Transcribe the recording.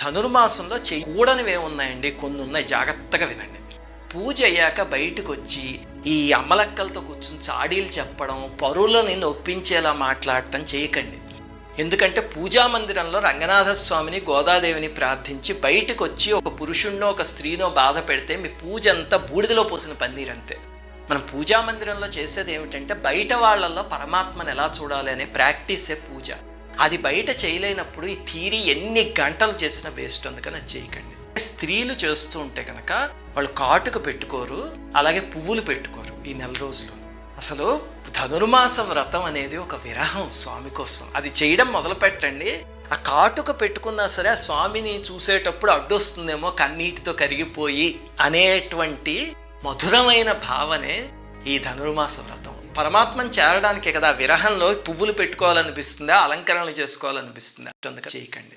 ధనుర్మాసంలో చేయకూడనివి ఏమున్నాయండి? కొన్ని ఉన్నాయి, జాగ్రత్తగా వినండి. పూజ అయ్యాక బయటకు వచ్చి ఈ అమ్మలక్కలతో కూర్చుని చాడీలు చెప్పడం, పరువులని నొప్పించేలా మాట్లాడటం చేయకండి. ఎందుకంటే పూజా మందిరంలో రంగనాథ స్వామిని గోదాదేవిని ప్రార్థించి బయటకు వచ్చి ఒక పురుషుణ్ణో ఒక స్త్రీనో బాధ పెడితే మీ పూజ అంతా బూడిదలో పోసిన పన్నీరంతే. మనం పూజా మందిరంలో చేసేది ఏమిటంటే బయట వాళ్ళల్లో పరమాత్మను ఎలా చూడాలి అనే ప్రాక్టీసే పూజ. అది బయట చేయలేనప్పుడు ఈ థీరీ ఎన్ని గంటలు చేసినా వేస్ట్, అందుకని అది చేయకండి. స్త్రీలు చేస్తూ ఉంటే కనుక వాళ్ళు కాటుక పెట్టుకోరు, అలాగే పువ్వులు పెట్టుకోరు ఈ నెల రోజులు. అసలు ధనుర్మాస వ్రతం అనేది ఒక విరహం స్వామి కోసం. అది చేయడం మొదలు పెట్టండి. ఆ కాటుక పెట్టుకున్నా సరే ఆ స్వామిని చూసేటప్పుడు అడ్డొస్తుందేమో కన్నీటితో కరిగిపోయి అనేటువంటి మధురమైన భావనే ఈ ధనుర్మాస వ్రతం. పరమాత్మను చేరడానికే కదా విరహంలో పువ్వులు పెట్టుకోవాలనిపిస్తుందా, అలంకరణలు చేసుకోవాలనిపిస్తుందా, అందుకని చేయకండి.